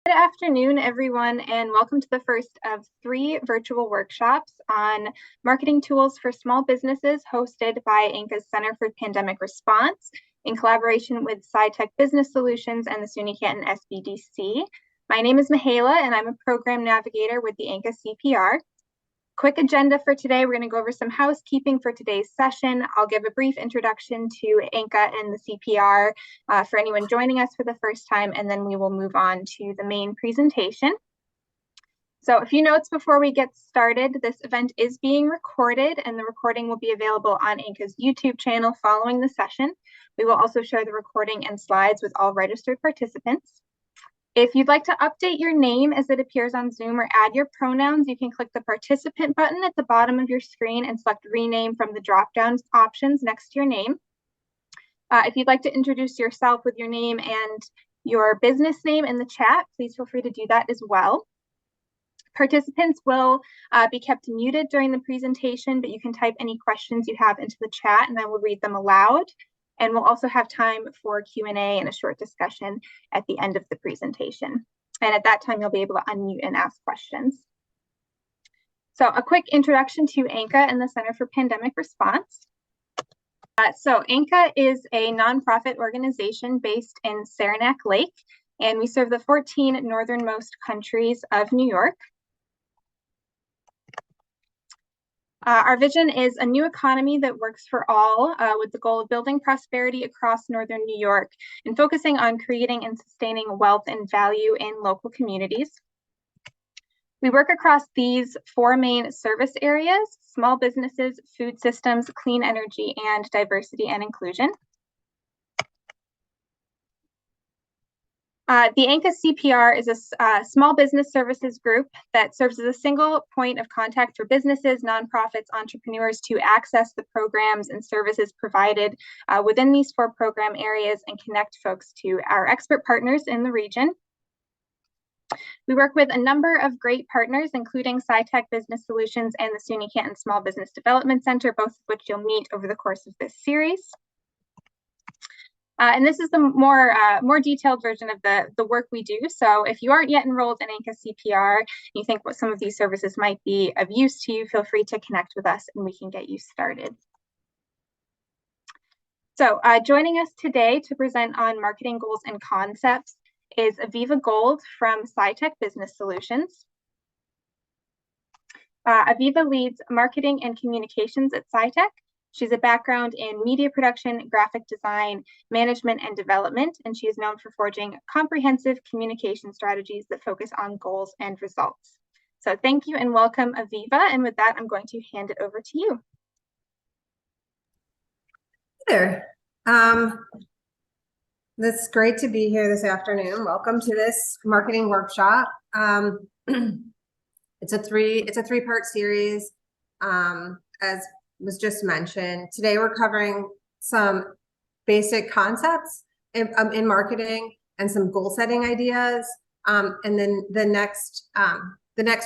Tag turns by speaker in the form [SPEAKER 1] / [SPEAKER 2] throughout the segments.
[SPEAKER 1] Good afternoon, everyone, and welcome to the first of 3 virtual workshops on marketing tools for small businesses hosted by Inca's Center for Pandemic Response in collaboration with CITEC Business Solutions and the SUNY Canton SBDC. My name is Mihaela, and I'm a program navigator with the Inca CPR. Quick agenda for today. We're going to go over some housekeeping for today's session. I'll give a brief introduction to Inca and the CPR for anyone joining us for the first time, and then we will move on to the main presentation. So a few notes before we get started. This event is being recorded, and the recording will be available on Inca's YouTube channel following the session. We will also share the recording and slides with all registered participants. If you'd like to update your name as it appears on Zoom or add your pronouns, you can click the participant button at the bottom of your screen and select rename from the drop-down options next to your name. If you'd like to introduce yourself with your name and your business name in the chat, please feel free to do that as well. Participants will be kept muted during the presentation, but you can type any questions you have into the chat and I will read them aloud. And we'll also have time for Q&A and a short discussion at the end of the presentation. And at that time, you'll be able to unmute and ask questions. So a quick introduction to Inca and the Center for Pandemic Response. So Inca is a nonprofit organization based in Saranac Lake, and we serve the 14 northernmost countries of New York. Our vision is a new economy that works for all, with the goal of building prosperity across northern New York and focusing on creating and sustaining wealth and value in local communities. We work across these 4 main service areas: small businesses, food systems, clean energy, and diversity and inclusion. The Inca CPR is a small business services group that serves as a single point of contact for businesses, nonprofits, entrepreneurs to access the programs and services provided within these 4 program areas and connect folks to our expert partners in the region. We work with a number of great partners, including CITEC Business Solutions and the SUNY Canton Small Business Development Center, both of which you'll meet over the course of this series. And this is the more detailed version of the work we do. So if you aren't yet enrolled in Inca CPR, and you think what some of these services might be of use to you, feel free to connect with us and we can get you started. So joining us today to present on marketing goals and concepts is Aviva Gold from CITEC Business Solutions. Aviva leads marketing and communications at CITEC. She has a background in media production, graphic design, management, and development, and she is known for forging comprehensive communication strategies that focus on goals and results. So thank you and welcome, Aviva. And with that, I'm going to hand it over to you.
[SPEAKER 2] Hey there. It's great to be here this afternoon. Welcome to this marketing workshop. It's a three-part series, as was just mentioned. Today we're covering some basic concepts in marketing and some goal setting ideas, and then the next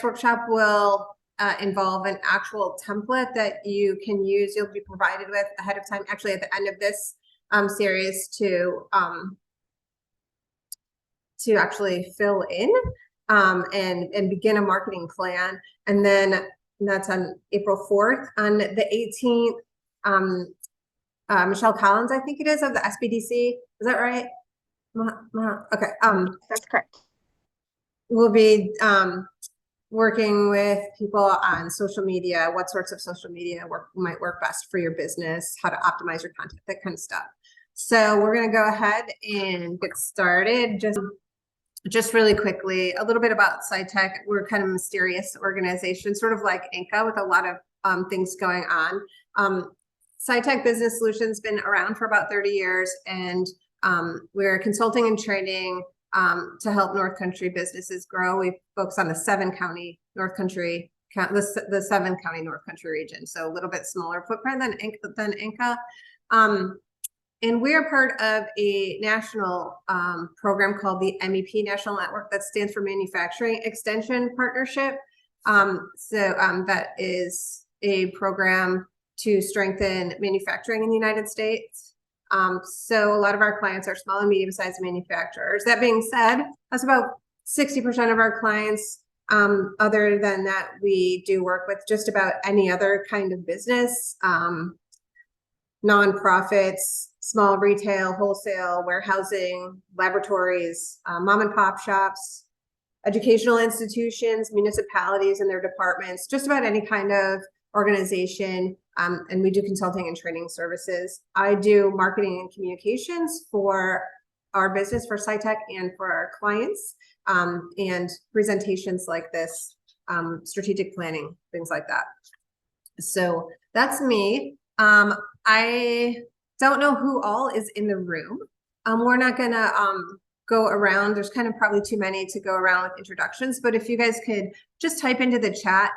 [SPEAKER 2] workshop will involve an actual template that you can use. You'll be provided with ahead of time, actually at the end of this series, to actually fill in and begin a marketing plan. And then that's on April 4th. On the 18th, Michelle Collins, I think it is, of the SBDC. Is that right? Okay.
[SPEAKER 1] That's correct.
[SPEAKER 2] We'll be working with people on social media, what sorts of social media might work best for your business, how to optimize your content, that kind of stuff. So we're going to go ahead and get started. Just really quickly, a little bit about CITEC. We're kind of a mysterious organization, sort of like Inca, with a lot of things going on. CITEC Business Solutions been around for about 30 years, and we're consulting and training to help North Country businesses grow. We focus on the 7-county North Country, the 7-county North Country region, so a little bit smaller footprint than Inca. And we're part of a national program called the MEP National Network, that stands for Manufacturing Extension Partnership. That is a program to strengthen manufacturing in the United States. So a lot of our clients are small and medium-sized manufacturers. That being said, that's about 60% of our clients, other than that, we do work with just about any other kind of business, nonprofits, small retail, wholesale, warehousing, laboratories, mom and pop shops, educational institutions, municipalities and their departments, just about any kind of organization. And we do consulting and training services. I do marketing and communications for our business, for CITEC, and for our clients, and presentations like this, strategic planning, things like that. So that's me. I don't know who all is in the room. We're not gonna go around. There's kind of probably too many to go around with introductions, but if you guys could just type into the chat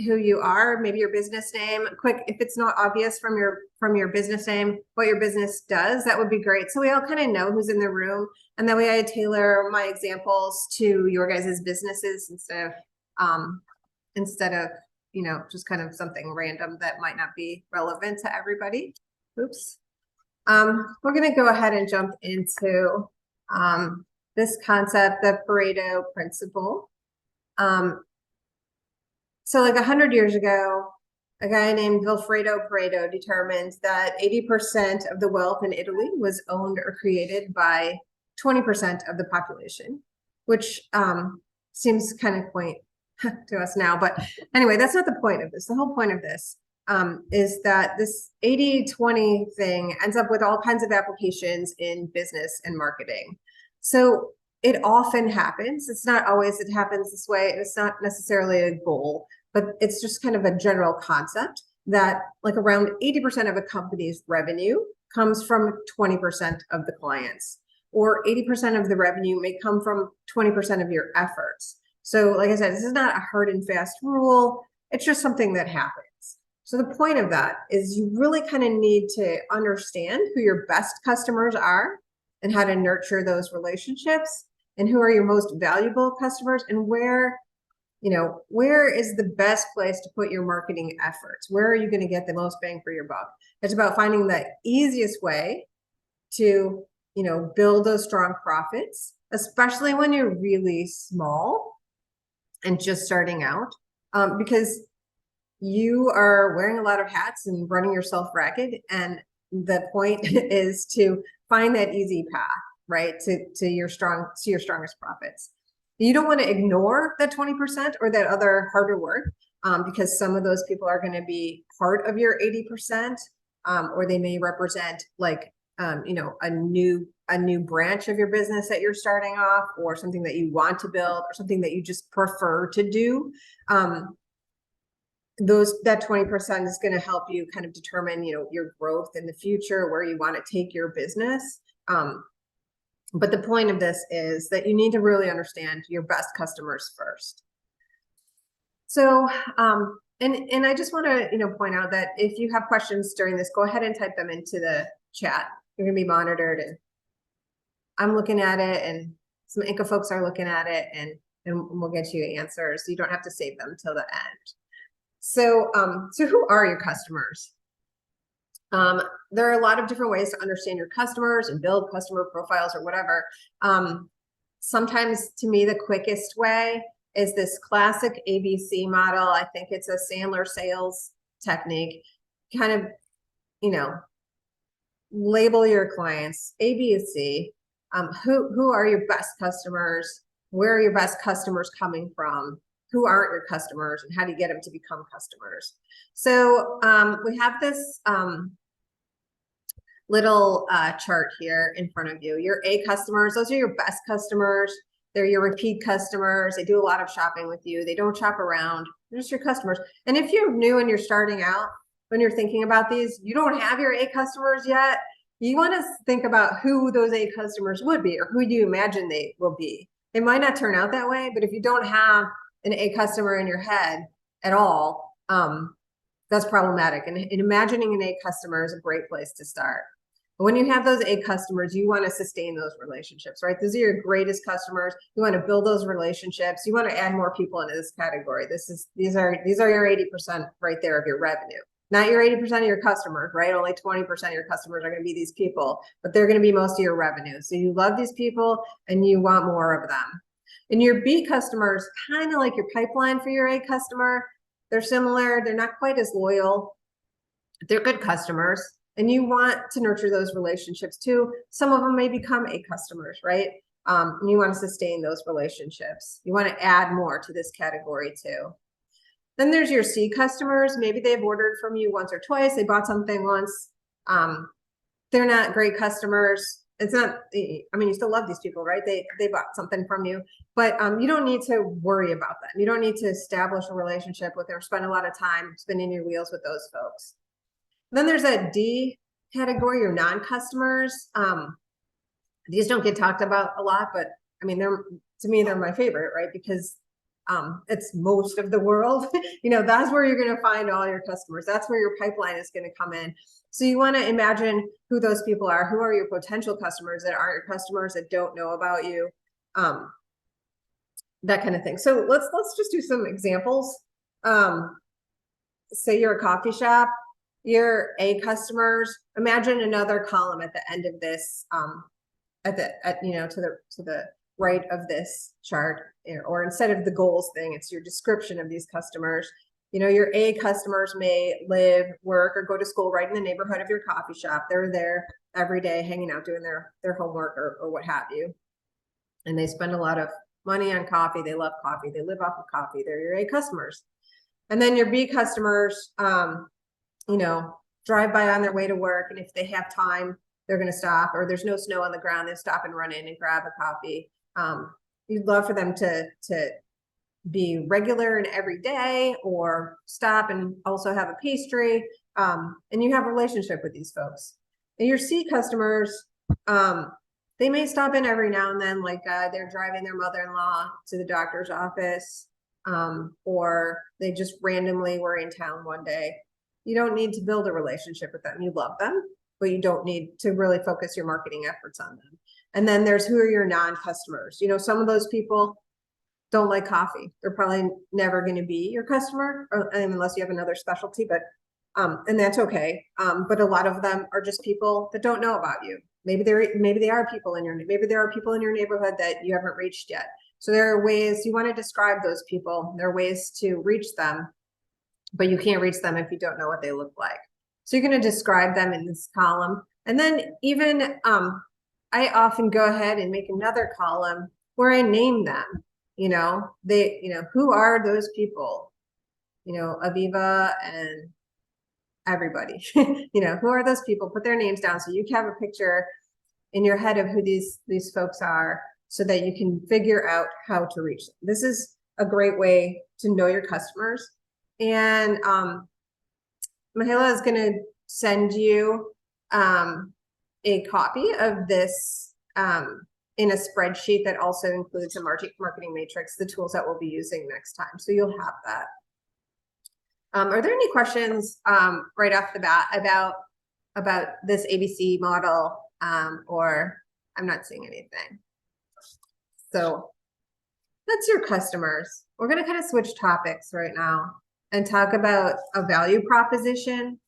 [SPEAKER 2] who you are, maybe your business name, quick, if it's not obvious from your business name, what your business does, that would be great. So we all kind of know who's in the room, and that way I tailor my examples to your guys' businesses instead of you know, just kind of something random that might not be relevant to everybody. Oops. We're gonna go ahead and jump into this concept, the Pareto Principle. So like 100 years ago, a guy named Vilfredo Pareto determined that 80% of the wealth in Italy was owned or created by 20% of the population, which seems kind of quaint to us now. But anyway, that's not the point of this. The whole point of this is that this 80-20 thing ends up with all kinds of applications in business and marketing. So it often happens. It's not always it happens this way. It's not necessarily a goal, but it's just kind of a general concept that like around 80% of a company's revenue comes from 20% of the clients, or 80% of the revenue may come from 20% of your efforts. So like I said, this is not a hard and fast rule. It's just something that happens. So the point of that is you really kind of need to understand who your best customers are and how to nurture those relationships, and who are your most valuable customers, and where is the best place to put your marketing efforts? Where are you going to get the most bang for your buck? It's about finding the easiest way to, build those strong profits, especially when you're really small and just starting out, because you are wearing a lot of hats and running yourself ragged. And the point is to find that easy path, right, to your strongest profits. You don't want to ignore that 20% or that other harder work, because some of those people are going to be part of your 80%, or they may represent like a new branch of your business that you're starting off, or something that you want to build, or something that you just prefer to do. That 20% is going to help you kind of determine, your growth in the future, where you want to take your business. But the point of this is that you need to really understand your best customers first. So, and I just want to, point out that if you have questions during this, go ahead and type them into the chat. You're going to be monitored, and I'm looking at it, and some Inca folks are looking at it, and we'll get you answers. You don't have to save them till the end. So, so who are your customers? There are a lot of different ways to understand your customers and build customer profiles or whatever. Sometimes, to me, the quickest way is this classic ABC model. I think it's a Sandler sales technique. Kind of, label your clients A, B, and C. Who are your best customers? Where are your best customers coming from? Who aren't your customers, and how do you get them to become customers? So we have this little chart here in front of you. Your A customers, those are your best customers. They're your repeat customers. They do a lot of shopping with you. They don't shop around. They're just your customers. And if you're new and you're starting out, when you're thinking about these, you don't have your A customers yet. You want to think about who those A customers would be, or who you imagine they will be. They might not turn out that way, but if you don't have an A customer in your head at all, that's problematic. And imagining an A customer is a great place to start. But when you have those A customers, you want to sustain those relationships, right? Those are your greatest customers. You want to build those relationships. You want to add more people into this category. These are your 80% right there of your revenue. Not your 80% of your customers, right? Only 20% of your customers are going to be these people, but they're going to be most of your revenue. So you love these people and you want more of them. And your B customers, kind of like your pipeline for your A customer. They're similar. They're not quite as loyal. They're good customers, and you want to nurture those relationships too. Some of them may become A customers, right? And you want to sustain those relationships. You want to add more to this category too. Then there's your C customers. Maybe they've ordered from you once or twice. They bought something once. They're not great customers. It's not, I mean, you still love these people, right? They bought something from you, but you don't need to worry about them. You don't need to establish a relationship with them, spend a lot of time spinning your wheels with those folks. Then there's a D category, your non-customers. These don't get talked about a lot, but I mean, to me, they're my favorite, right? Because it's most of the world. You know, that's where you're going to find all your customers. That's where your pipeline is going to come in. So you want to imagine who those people are. Who are your potential customers that aren't your customers, that don't know about you, that kind of thing. So let's just do some examples. Say you're a coffee shop, your A customers. Imagine another column at the end of this, you know, to the right of this chart, or instead of the goals thing, it's your description of these customers. You know, your A customers may live, work, or go to school right in the neighborhood of your coffee shop. They're there every day hanging out, doing their homework or what have you. And they spend a lot of money on coffee. They love coffee. They live off of coffee. They're your A customers. And then your B customers, you know, drive by on their way to work. And if they have time, they're going to stop, or there's no snow on the ground, they'll stop and run in and grab a coffee. You'd love for them to be regular and every day, or stop and also have a pastry. And you have a relationship with these folks. And your C customers, they may stop in every now and then, like they're driving their mother-in-law to the doctor's office, or they just randomly were in town one day. You don't need to build a relationship with them. You love them, but you don't need to really focus your marketing efforts on them. And then there's who are your non-customers. You know, some of those people don't like coffee. They're probably never going to be your customer, unless you have another specialty, but and that's okay. But a lot of them are just people that don't know about you. Maybe there are people in your neighborhood that you haven't reached yet. So there are ways you want to describe those people. There are ways to reach them, but you can't reach them if you don't know what they look like. So you're going to describe them in this column. And then even I often go ahead and make another column where I name them. You know, who are those people? You know, Aviva and everybody. You know, who are those people? Put their names down so you can have a picture in your head of who these folks are, so that you can figure out how to reach them. This is a great way to know your customers. And Mahela is going to send you a copy of this in a spreadsheet that also includes a marketing matrix, the tools that we'll be using next time. So you'll have that. Are there any questions right off the bat about this ABC model, or I'm not seeing anything? So that's your customers. We're going to kind of switch topics right now and talk about a value proposition.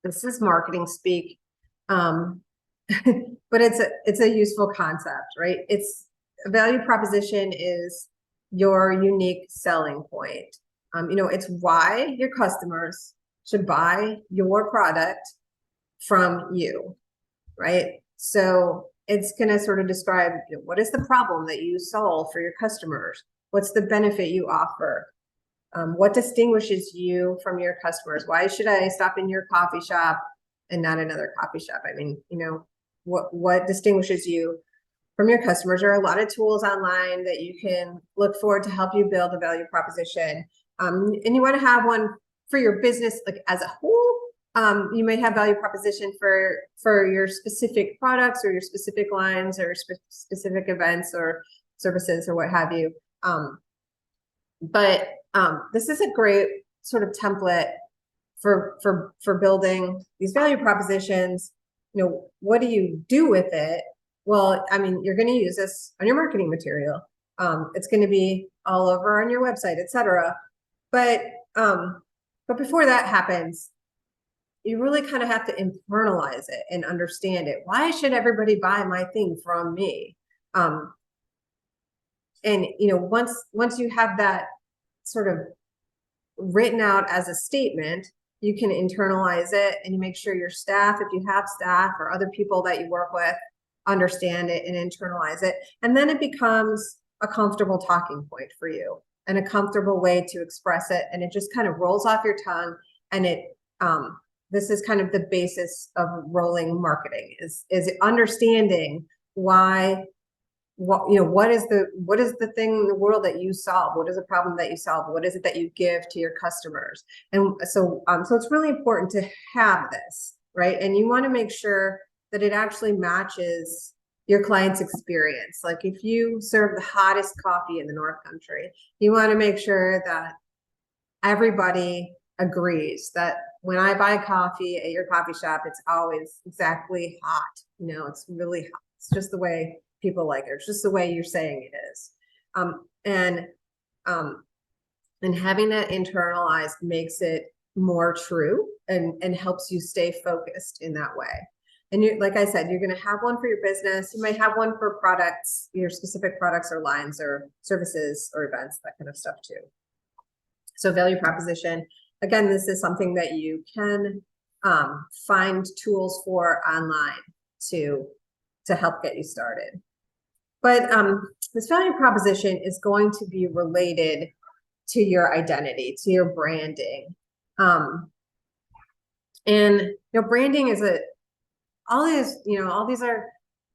[SPEAKER 2] This is marketing speak, but it's a useful concept, right? It's a value proposition is your unique selling point. You know, it's why your customers should buy your product from you, right? So it's going to sort of describe, you know, what is the problem that you solve for your customers? What's the benefit you offer? What distinguishes you from your customers? Why should I stop in your coffee shop and not another coffee shop? I mean, you know, what distinguishes you from your customers? There are a lot of tools online that you can look for to help you build a value proposition. And you want to have one for your business, like as a whole. You might have value proposition for your specific products or your specific lines or specific events or services or what have you. But this is a great sort of template for building these value propositions. You know, what do you do with it? Well, I mean, you're going to use this on your marketing material. It's going to be all over on your website, etc. But before that happens, you really kind of have to internalize it and understand it. Why should everybody buy my thing from me? and once you have that sort of written out as a statement, you can internalize it, and you make sure your staff, if you have staff or other people that you work with, understand it and internalize it. And then it becomes a comfortable talking point for you and a comfortable way to express it. And it just kind of rolls off your tongue. And this is kind of the basis of rolling marketing is understanding why, what is the thing in the world that you solve? What is the problem that you solve? What is it that you give to your customers? And so it's really important to have this, right? And you want to make sure that it actually matches your client's experience. Like if you serve the hottest coffee in the North Country, you want to make sure that everybody agrees that when I buy coffee at your coffee shop, it's always exactly hot. It's really hot. It's just the way people like it. It's just the way you're saying it is. And having that internalized makes it more true and helps you stay focused in that way. And like I said, you're going to have one for your business. You might have one for products, your specific products or lines or services or events, that kind of stuff too. So value proposition, again, this is something that you can find tools for online to help get you started. But this value proposition is going to be related to your identity, to your branding. And branding is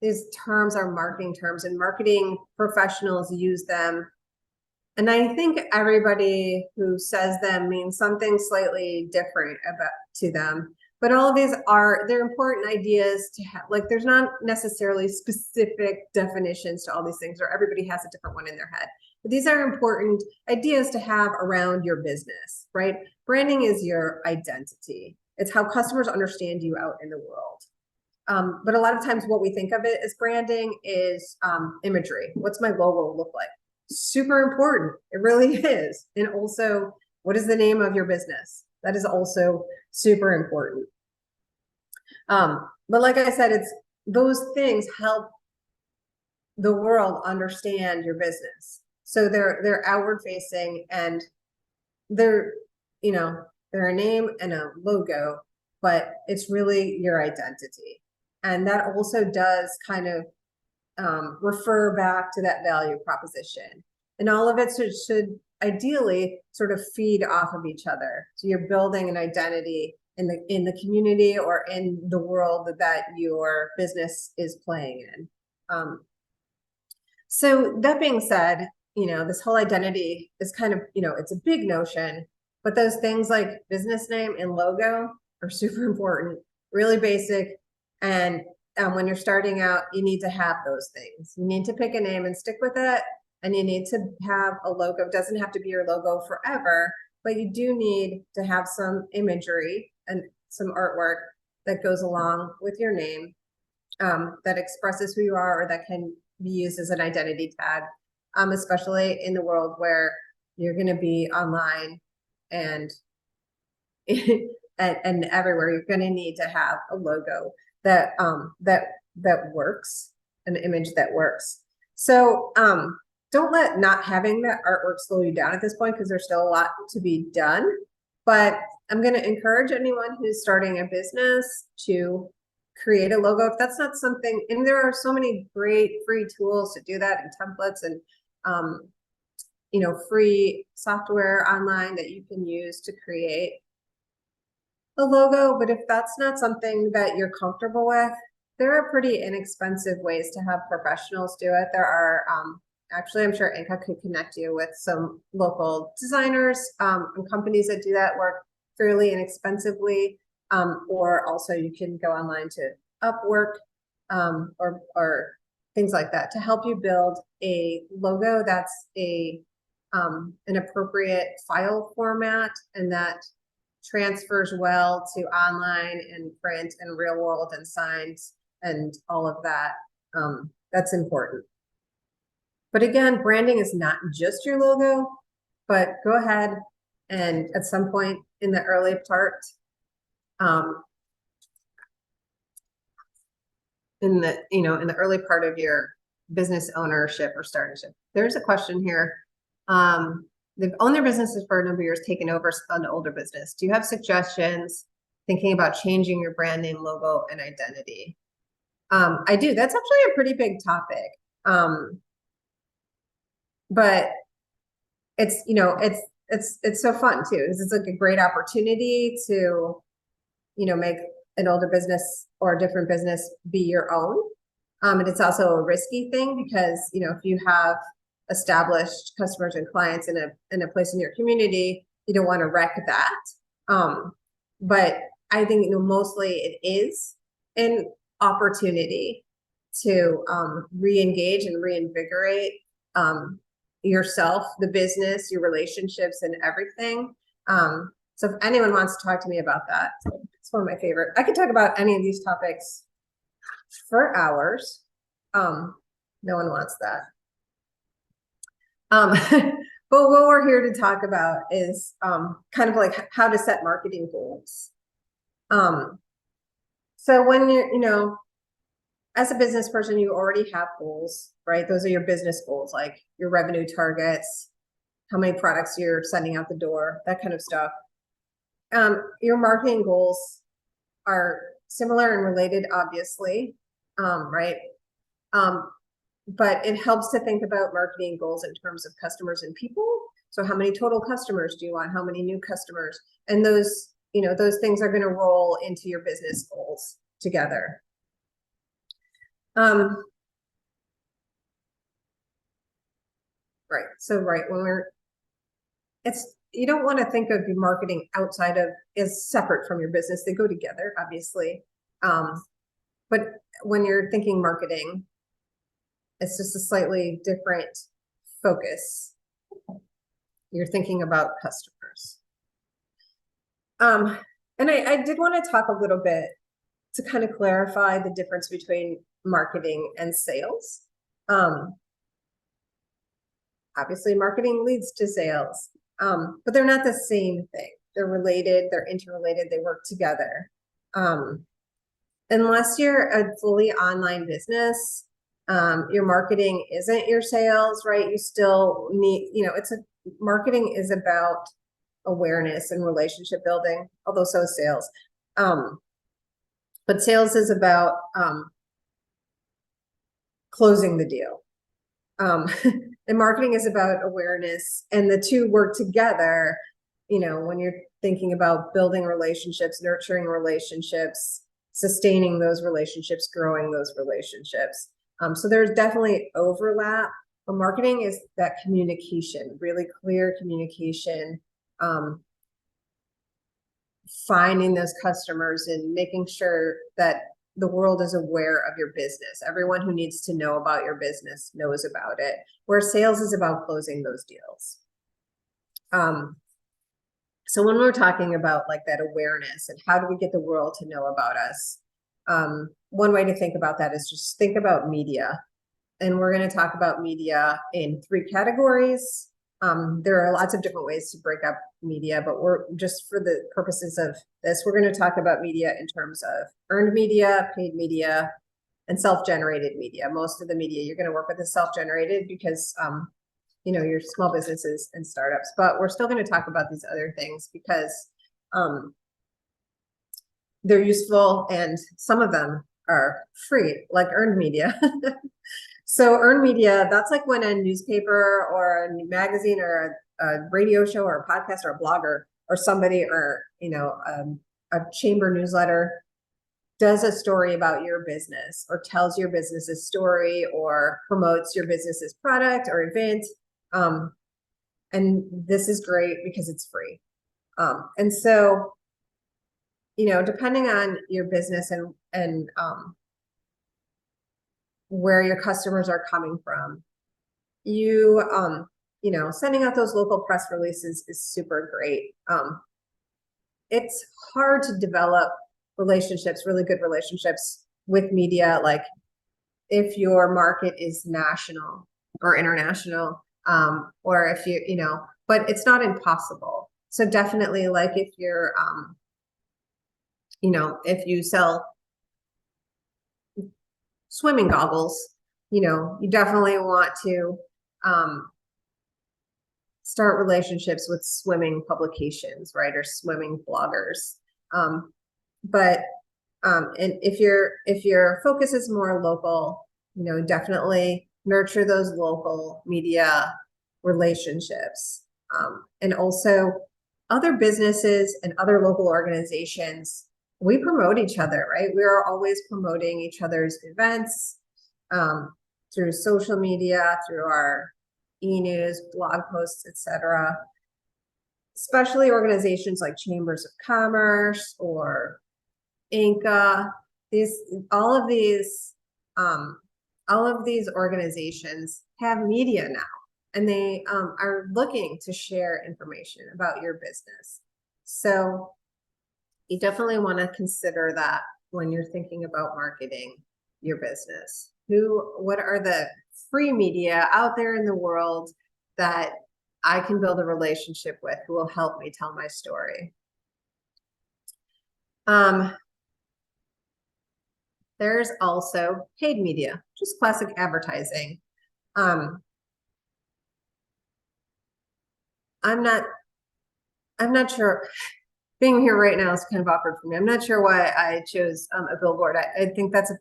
[SPEAKER 2] these terms are marketing terms, and marketing professionals use them. And I think everybody who says them means something slightly different to them. But all of these they're important ideas to have. Like there's not necessarily specific definitions to all these things, or everybody has a different one in their head. But these are important ideas to have around your business, right? Branding is your identity. It's how customers understand you out in the world. But a lot of times what we think of it as branding is imagery. What's my logo look like? Super important. It really is. And also, what is the name of your business? That is also super important. But like I said, those things help the world understand your business. So they're outward facing, and they're a name and a logo, but it's really your identity. And that also does kind of refer back to that value proposition. And all of it should ideally sort of feed off of each other. So you're building an identity in the community or in the world that your business is playing in. So that being said, this whole identity is kind of, it's a big notion, but those things like business name and logo are super important, really basic. And when you're starting out, you need to have those things. You need to pick a name and stick with it. And you need to have a logo. It doesn't have to be your logo forever, but you do need to have some imagery and some artwork that goes along with your name, that expresses who you are, or that can be used as an identity tag, especially in the world where you're going to be online and and everywhere. You're going to need to have a logo that works, an image that works. So don't let not having that artwork slow you down at this point, because there's still a lot to be done. But I'm going to encourage anyone who's starting a business to create a logo. If that's not something, and there are so many great free tools to do that, and templates, and free software online that you can use to create a logo. But if that's not something that you're comfortable with, there are pretty inexpensive ways to have professionals do it. There are actually, I'm sure Inca could connect you with some local designers and companies that do that work fairly inexpensively. Or also you can go online to Upwork or things like that to help you build a logo that's an appropriate file format, and that transfers well to online and print and real world and signs and all of that. That's important. But again, branding is not just your logo, but go ahead and at some point in the early part, in the early part of your business ownership or startership. There's a question here. They've owned their businesses for a number of years, taken over an older business. Do you have suggestions thinking about changing your brand name, logo, and identity? I do. That's actually a pretty big topic. But it's, you know, it's so fun too, because it's like a great opportunity to, you know, make an older business or a different business be your own. And it's also a risky thing because, you know, if you have established customers and clients in a place in your community, you don't want to wreck that. But I think, you know, mostly it is an opportunity to re-engage and reinvigorate yourself, the business, your relationships, and everything. So if anyone wants to talk to me about that, it's one of my favorite. I could talk about any of these topics for hours. No one wants that. But what we're here to talk about is kind of like how to set marketing goals. So when you're, you know, as a business person, you already have goals, right? Those are your business goals, like your revenue targets, how many products you're sending out the door, that kind of stuff. Your marketing goals are similar and related, obviously, right? But it helps to think about marketing goals in terms of customers and people. So how many total customers do you want? How many new customers? And those, you know, those things are going to roll into your business goals together. Right. So, right, when you don't want to think of your marketing outside of, is separate from your business. They go together, obviously. But when you're thinking marketing, it's just a slightly different focus. You're thinking about customers. And I did want to talk a little bit to kind of clarify the difference between marketing and sales. Obviously, marketing leads to sales, but they're not the same thing. They're related, they're interrelated, they work together. Unless you're a fully online business, your marketing isn't your sales, right? You still need, you know, marketing is about awareness and relationship building, although so is sales. But sales is about closing the deal. And marketing is about awareness, and the two work together, you know, when you're thinking about building relationships, nurturing relationships, sustaining those relationships, growing those relationships. So there's definitely overlap. But marketing is that communication, really clear communication, finding those customers and making sure that the world is aware of your business. Everyone who needs to know about your business knows about it, where sales is about closing those deals. So when we're talking about like that awareness and how do we get the world to know about us, one way to think about that is just think about media. And we're going to talk about media in 3 categories. There are lots of different ways to break up media, but we're just, for the purposes of this, we're going to talk about media in terms of earned media, paid media, and self-generated media. Most of the media you're going to work with is self-generated because, you know, your small businesses and startups, but we're still going to talk about these other things because they're useful and some of them are free, like earned media. So earned media, that's like when a newspaper or a magazine or a radio show or a podcast or a blogger or somebody, or, you know, a chamber newsletter does a story about your business or tells your business's story or promotes your business's product or event. And this is great because it's free. And so, you know, depending on your business and where your customers are coming from, you know, sending out those local press releases is super great. It's hard to develop relationships, really good relationships with media, like if your market is national or international, or if you know, but it's not impossible. So definitely, like if you're, you know, if you sell swimming goggles, you definitely want to start relationships with swimming publications, right? Or swimming bloggers. And if your focus is more local, definitely nurture those local media relationships. And also other businesses and other local organizations, we promote each other, right? We are always promoting each other's events through social media, through our e-news, blog posts, etc. Especially organizations like chambers of commerce or Inca, all of these organizations have media now, and they are looking to share information about your business. So you definitely want to consider that when you're thinking about marketing your business. What are the free media out there in the world that I can build a relationship with, who will help me tell my story? There's also paid media, just classic advertising. I'm not sure. Being here right now is kind of awkward for me. I'm not sure why I chose a billboard. I think it's a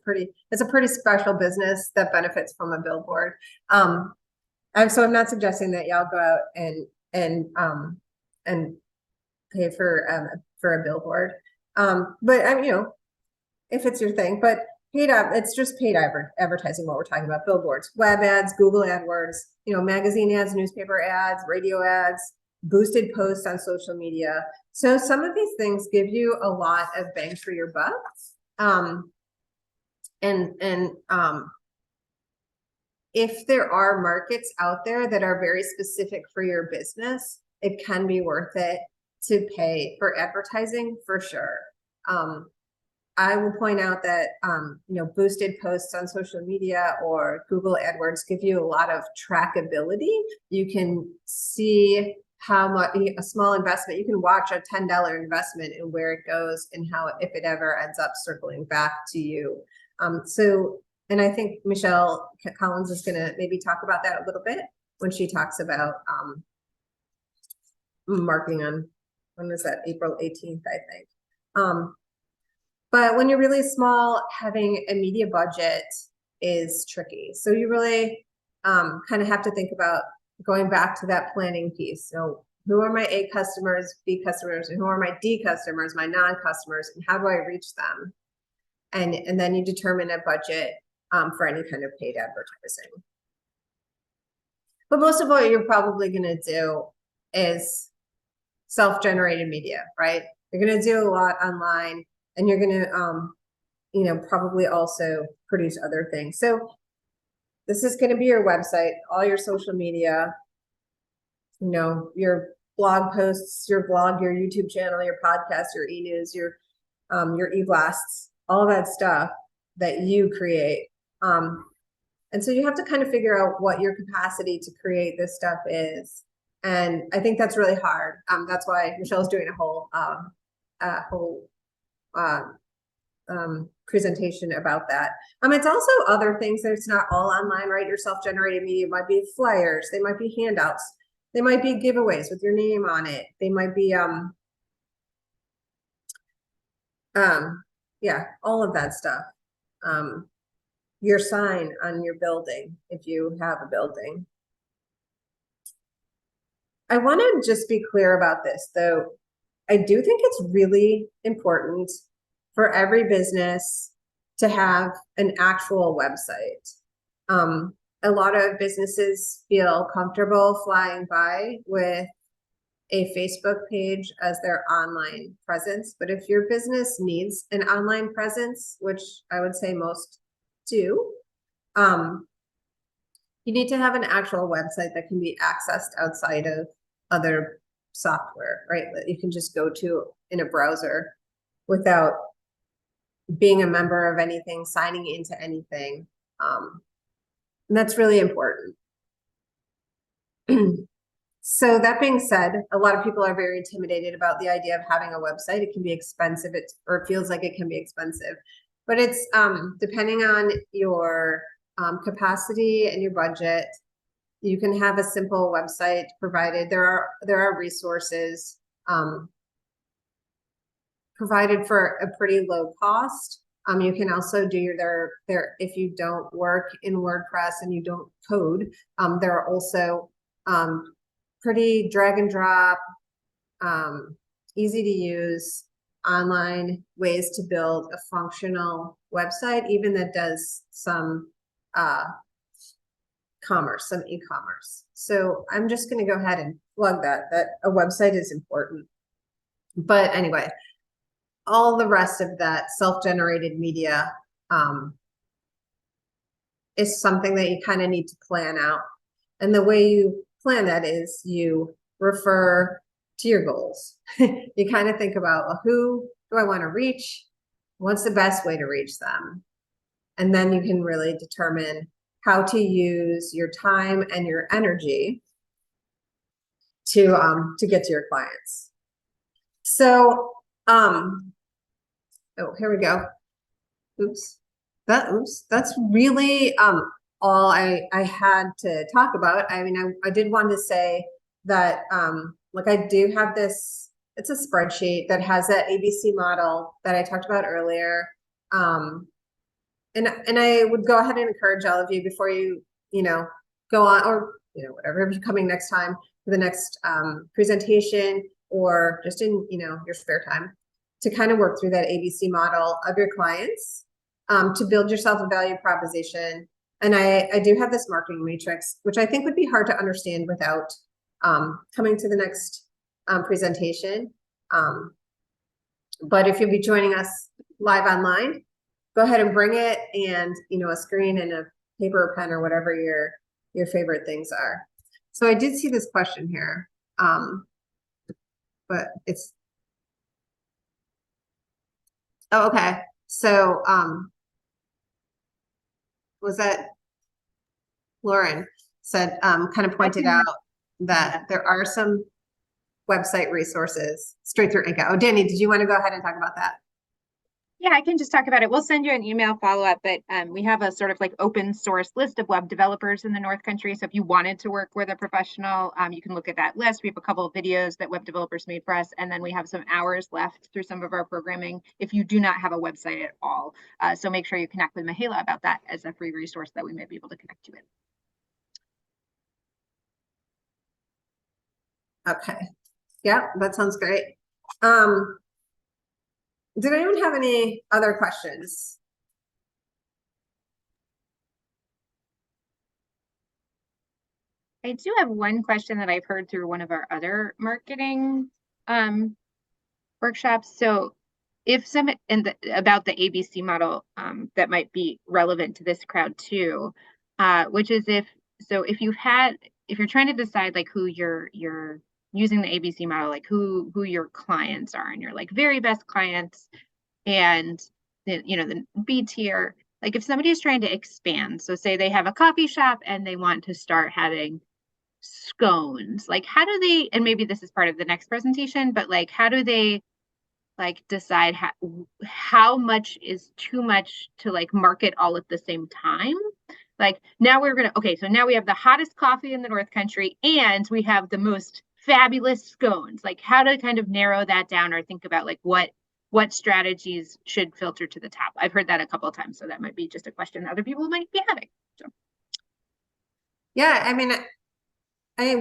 [SPEAKER 2] pretty special business that benefits from a billboard. So I'm not suggesting that y'all go out and pay for a billboard. But if it's your thing, but it's just paid advertising. What we're talking about: billboards, web ads, Google AdWords, magazine ads, newspaper ads, radio ads, boosted posts on social media. So some of these things give you a lot of bang for your buck. If there are markets out there that are very specific for your business, it can be worth it to pay for advertising for sure. I will point out that, boosted posts on social media or Google AdWords give you a lot of trackability. You can see how much a small investment, you can watch a $10 investment and where it goes and if it ever ends up circling back to you. And I think Michelle Collins is going to maybe talk about that a little bit when she talks about marketing on, when was that? April 18th, I think. But when you're really small, having a media budget is tricky. So you really kind of have to think about going back to that planning piece. So who are my A customers, B customers, and who are my D customers, my non-customers, and how do I reach them? And then you determine a budget for any kind of paid advertising. But most of what you're probably going to do is self-generated media, right? You're going to do a lot online, and you're going to, probably also produce other things. So this is going to be your website, all your social media, your blog posts, your blog, your YouTube channel, your podcast, your e-news, your e-blasts, all that stuff that you create. And so you have to kind of figure out what your capacity to create this stuff is. And I think that's really hard. That's why Michelle's doing a whole presentation about that. It's also other things that it's not all online, right? Your self-generated media might be flyers, they might be handouts, they might be giveaways with your name on it. They might be all of that stuff. Your sign on your building, if you have a building. I want to just be clear about this, though. I do think it's really important for every business to have an actual website. A lot of businesses feel comfortable flying by with a Facebook page as their online presence. But if your business needs an online presence, which I would say most do, you need to have an actual website that can be accessed outside of other software, right? That you can just go to in a browser without being a member of anything, signing into anything. And that's really important. So that being said, a lot of people are very intimidated about the idea of having a website. It can be expensive, or it feels like it can be expensive, but it's depending on your capacity and your budget. You can have a simple website provided. There are resources provided for a pretty low cost. You can also do if you don't work in WordPress and you don't code, there are also pretty drag and drop, easy to use online ways to build a functional website, even that does some commerce, some e-commerce. So I'm just going to go ahead and plug that a website is important. But anyway, all the rest of that self-generated media is something that you kind of need to plan out. And the way you plan that is you refer to your goals. You kind of think about, well, who do I want to reach? What's the best way to reach them? And then you can really determine how to use your time and your energy to get to your clients. So, oh, here we go. Oops. That's really all I had to talk about. I mean, I did want to say that like I do have this, it's a spreadsheet that has that ABC model that I talked about earlier. And I would go ahead and encourage all of you before you go on, or whatever, if you're coming next time for the next presentation, or just in your spare time, to kind of work through that ABC model of your clients, to build yourself a value proposition. And I do have this marketing matrix, which I think would be hard to understand without coming to the next presentation. But if you'll be joining us live online, go ahead and bring it, and a screen and a paper or pen or whatever your favorite things are. So I did see this question here, but it's okay. So was that Lauren said, kind of pointed out that there are some website resources straight through Inca. Oh, Danny, did you want to go ahead and talk about that?
[SPEAKER 3] Yeah, I can just talk about it. We'll send you an email follow-up, but we have a sort of like open source list of web developers in the North Country. So if you wanted to work with a professional, you can look at that list. We have a couple of videos that web developers made for us, and then we have some hours left through some of our programming if you do not have a website at all. So make sure you connect with Mihaela about that as a free resource that we may be able to connect you with.
[SPEAKER 2] Okay. Yeah, that sounds great. Did anyone have any other questions?
[SPEAKER 3] I do have one question that I've heard through one of our other marketing workshops. So if about the ABC model that might be relevant to this crowd too, which is if you're trying to decide like who you're using the ABC model, like who your clients are, and your like very best clients, and the B tier, like if somebody is trying to expand, so say they have a coffee shop and they want to start having scones, like how do they, and maybe this is part of the next presentation, but like how do they like decide how much is too much to like market all at the same time? Like now so now we have the hottest coffee in the North Country and we have the most fabulous scones. Like how to kind of narrow that down, or think about like what strategies should filter to the top. I've heard that a couple of times, so that might be just a question other people might be having. So.
[SPEAKER 2] Yeah, I mean, I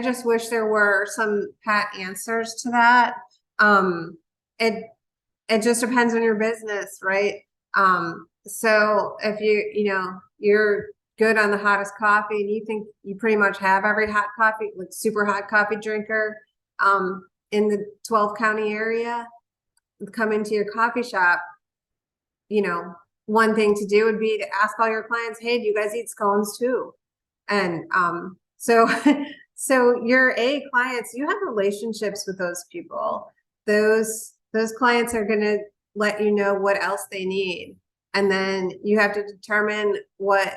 [SPEAKER 2] just wish there were some pat answers to that. It just depends on your business, right? So if you're good on the hottest coffee and you think you pretty much have every hot coffee, like super hot coffee drinker in the 12 county area, come into your coffee shop, one thing to do would be to ask all your clients, hey, do you guys eat scones too? And so your clients, you have relationships with those people. Those clients are going to let you know what else they need. And then you have to determine what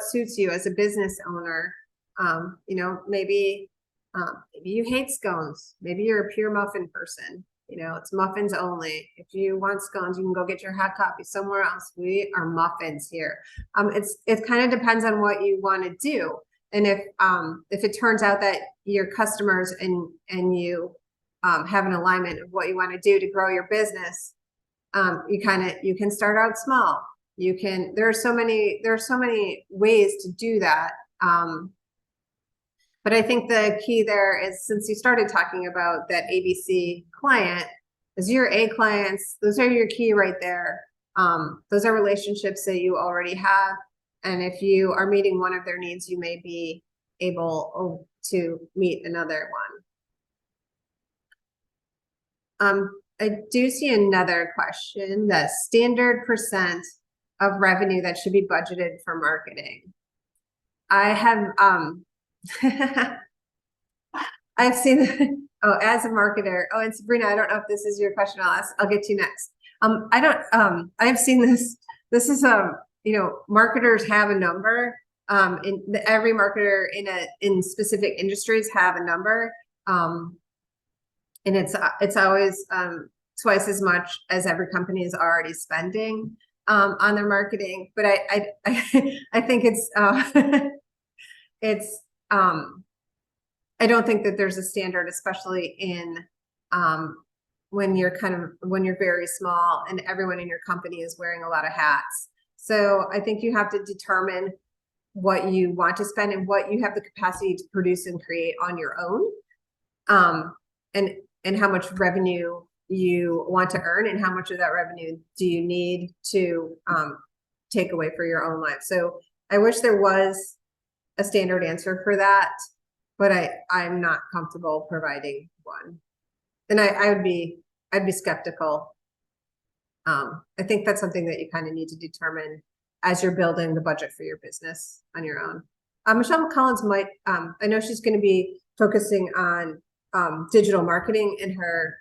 [SPEAKER 2] suits you as a business owner. Maybe you hate scones. Maybe you're a pure muffin person. It's muffins only. If you want scones, you can go get your hot coffee somewhere else. We are muffins here. It kind of depends on what you want to do. And if it turns out that your customers and you have an alignment of what you want to do to grow your business, you can start out small. There are so many ways to do that. But I think the key there is, since you started talking about that ABC client, is your A clients, those are your key right there. Those are relationships that you already have. And if you are meeting one of their needs, you may be able to meet another one. I do see another question, the standard percent of revenue that should be budgeted for marketing. I have, I've seen, as a marketer, and Sabrina, I don't know if this is your question. I'll get to you next. I've seen this. This is, marketers have a number. Every marketer in specific industries have a number. And it's always twice as much as every company is already spending on their marketing. But I think it's I don't think that there's a standard, especially in when you're very small and everyone in your company is wearing a lot of hats. So I think you have to determine what you want to spend and what you have the capacity to produce and create on your own, and how much revenue you want to earn and how much of that revenue do you need to take away for your own life. So I wish there was a standard answer for that, but I'm not comfortable providing one. And I'd be skeptical. I think that's something that you kind of need to determine as you're building the budget for your business on your own. Michelle Collins might, I know she's going to be focusing on digital marketing in her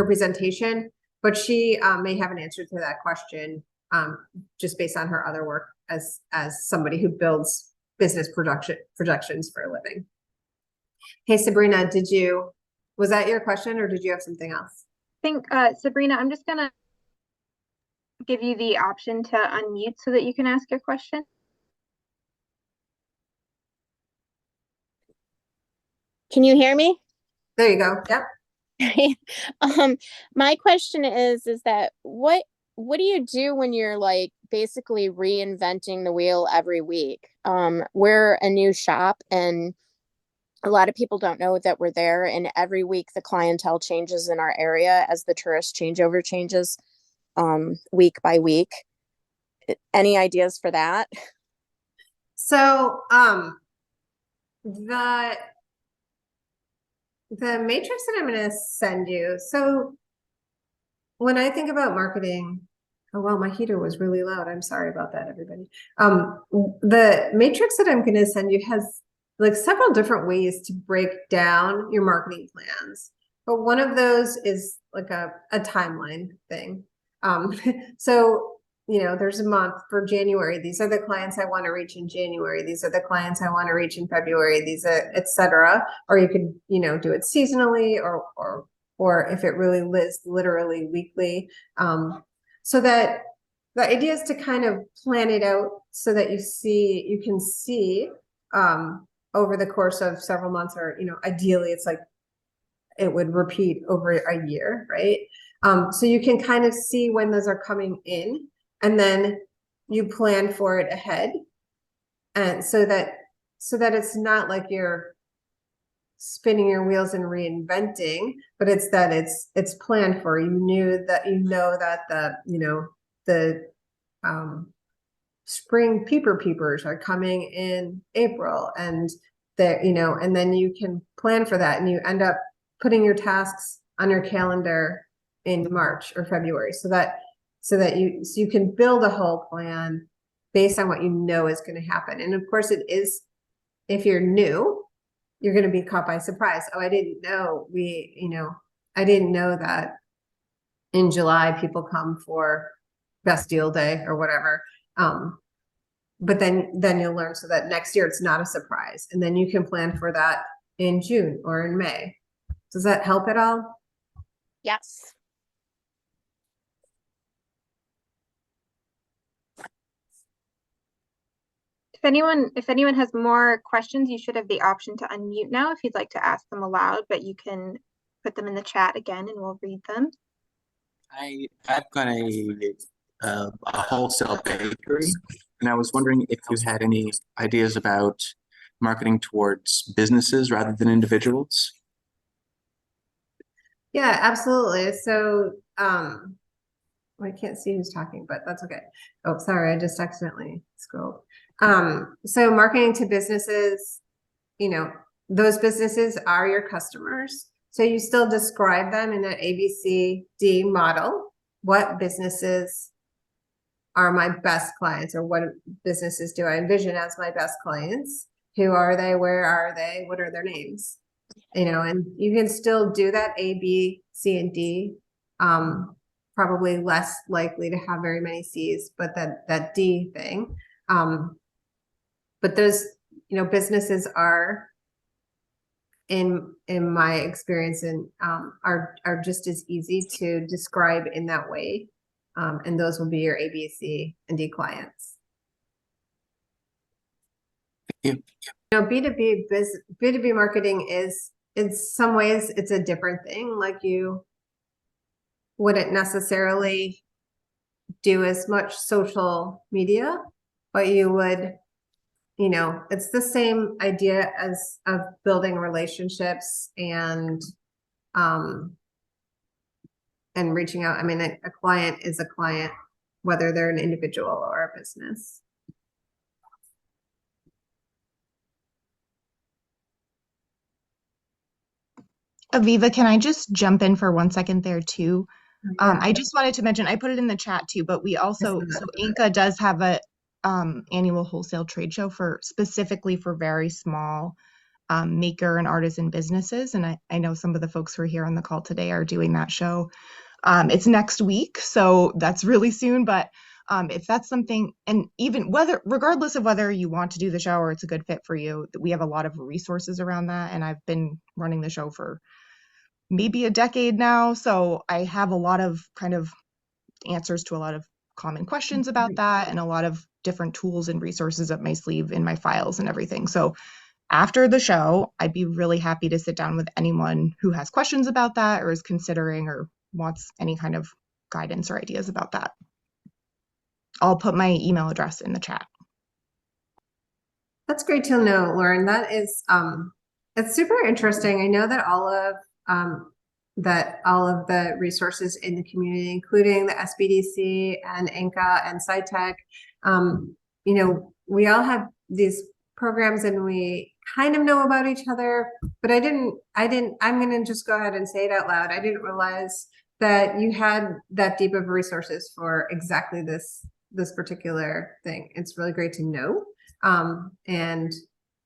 [SPEAKER 2] presentation, but she may have an answer to that question just based on her other work as somebody who builds business projections for a living. Hey, Sabrina, was that your question or did you have something else?
[SPEAKER 1] I think, Sabrina, I'm just gonna give you the option to unmute so that you can ask your question.
[SPEAKER 4] Can you hear me?
[SPEAKER 2] There you go. Yep.
[SPEAKER 4] My question is that what do you do when you're like basically reinventing the wheel every week? We're a new shop and a lot of people don't know that we're there, and every week the clientele changes in our area as the tourist changeover changes week by week. Any ideas for that?
[SPEAKER 2] So the matrix that I'm going to send you. So when I think about marketing, oh, wow, my heater was really loud. I'm sorry about that, everybody. The matrix that I'm going to send you has like several different ways to break down your marketing plans. But one of those is like a timeline thing. So, there's a month for January. These are the clients I want to reach in January. These are the clients I want to reach in February. These are, et cetera. Or you could, do it seasonally or if it really is literally weekly. So that the idea is to kind of plan it out so that you can see over the course of several months, or, ideally it's like it would repeat over a year, right? So you can kind of see when those are coming in, and then you plan for it ahead. And so that it's not like you're spinning your wheels and reinventing, but it's that it's planned for. You know that the spring peepers are coming in April, and and then you can plan for that, and you end up putting your tasks on your calendar in March or February, so that you can build a whole plan based on what you know is going to happen. And of course, it is, if you're new, you're going to be caught by surprise. Oh, I didn't know I didn't know that in July people come for best deal day or whatever. But then you'll learn so that next year it's not a surprise, and then you can plan for that in June or in May. Does that help at all?
[SPEAKER 4] Yes.
[SPEAKER 1] If anyone has more questions, you should have the option to unmute now if you'd like to ask them aloud, but you can put them in the chat again and we'll read them.
[SPEAKER 5] I've got a wholesale bakery, and I was wondering if you had any ideas about marketing towards businesses rather than individuals.
[SPEAKER 2] Yeah, absolutely. So, I can't see who's talking, but that's okay. Oh, sorry, I just accidentally scrolled. So marketing to businesses, you know, those businesses are your customers. So you still describe them in that ABCD model. What businesses are my best clients, or what businesses do I envision as my best clients? Who are they? Where are they? What are their names? You know, and you can still do that A, B, C, and D. Probably less likely to have very many C's, but that D thing. But those, you know, businesses are, in my experience, and are just as easy to describe in that way. And those will be your A, B, C, and D clients.
[SPEAKER 5] Thank you.
[SPEAKER 2] You know, B2B marketing is, in some ways, it's a different thing. Like, you wouldn't necessarily do as much social media, but you would, you know, it's the same idea as of building relationships and reaching out. I mean, a client is a client, whether they're an individual or a business.
[SPEAKER 6] Aviva, can I just jump in for 1 second there too?
[SPEAKER 2] Yeah.
[SPEAKER 6] I just wanted to mention, I put it in the chat too, but we also, so Inca does have a annual wholesale trade show specifically for very small maker and artisan businesses. And I know some of the folks who are here on the call today are doing that show. It's next week, so that's really soon, but if that's something, and even regardless of whether you want to do the show or it's a good fit for you, we have a lot of resources around that. And I've been running the show for maybe a decade now, so I have a lot of kind of answers to a lot of common questions about that, and a lot of different tools and resources up my sleeve in my files and everything. So after the show, I'd be really happy to sit down with anyone who has questions about that, or is considering, or wants any kind of guidance or ideas about that. I'll put my email address in the chat.
[SPEAKER 2] That's great to know, Lauren. That is, it's super interesting. I know that all of the resources in the community, including the SBDC and Inca and CITEC, you know, we all have these programs and we kind of know about each other, but I'm going to just go ahead and say it out loud. I didn't realize that you had that deep of resources for exactly this particular thing. It's really great to know. And,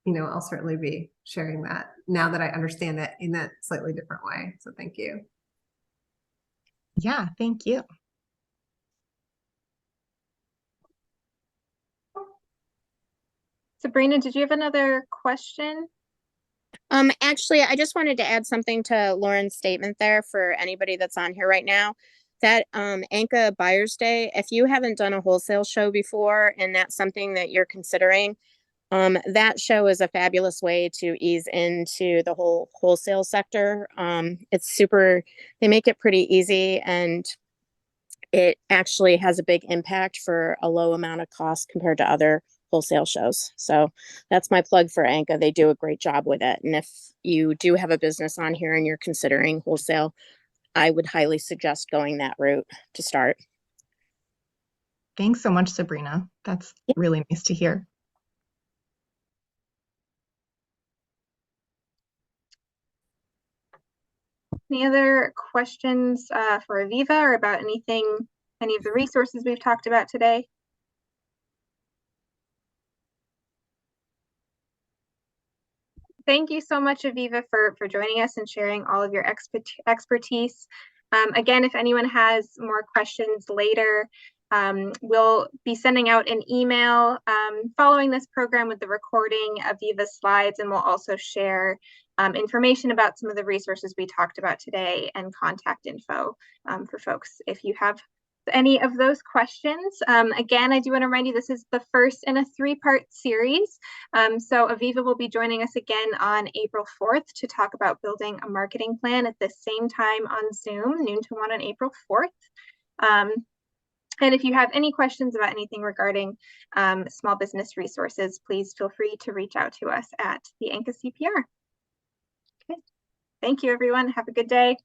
[SPEAKER 2] you know, I'll certainly be sharing that now that I understand that in that slightly different way. So thank you.
[SPEAKER 6] Yeah, thank you.
[SPEAKER 1] Sabrina, did you have another question?
[SPEAKER 4] Actually, I just wanted to add something to Lauren's statement there for anybody that's on here right now. That Inca Buyers Day, if you haven't done a wholesale show before and that's something that you're considering, that show is a fabulous way to ease into the whole wholesale sector. It's super, they make it pretty easy, and it actually has a big impact for a low amount of cost compared to other wholesale shows. So that's my plug for Inca. They do a great job with it. And if you do have a business on here and you're considering wholesale, I would highly suggest going that route to start.
[SPEAKER 6] Thanks so much, Sabrina. That's really nice to hear.
[SPEAKER 1] Any other questions for Aviva or about anything, any of the resources we've talked about today? Thank you so much, Aviva, for joining us and sharing all of your expertise. Again, if anyone has more questions later, we'll be sending out an email following this program with the recording of Aviva's slides, and we'll also share information about some of the resources we talked about today and contact info for folks if you have any of those questions. Again, I do want to remind you this is the first in a 3-part series. So Aviva will be joining us again on April 4th to talk about building a marketing plan at the same time on Zoom, noon to 1 on April 4th. And if you have any questions about anything regarding small business resources, please feel free to reach out to us at the Inca CPR. Okay. Thank you, everyone. Have a good day.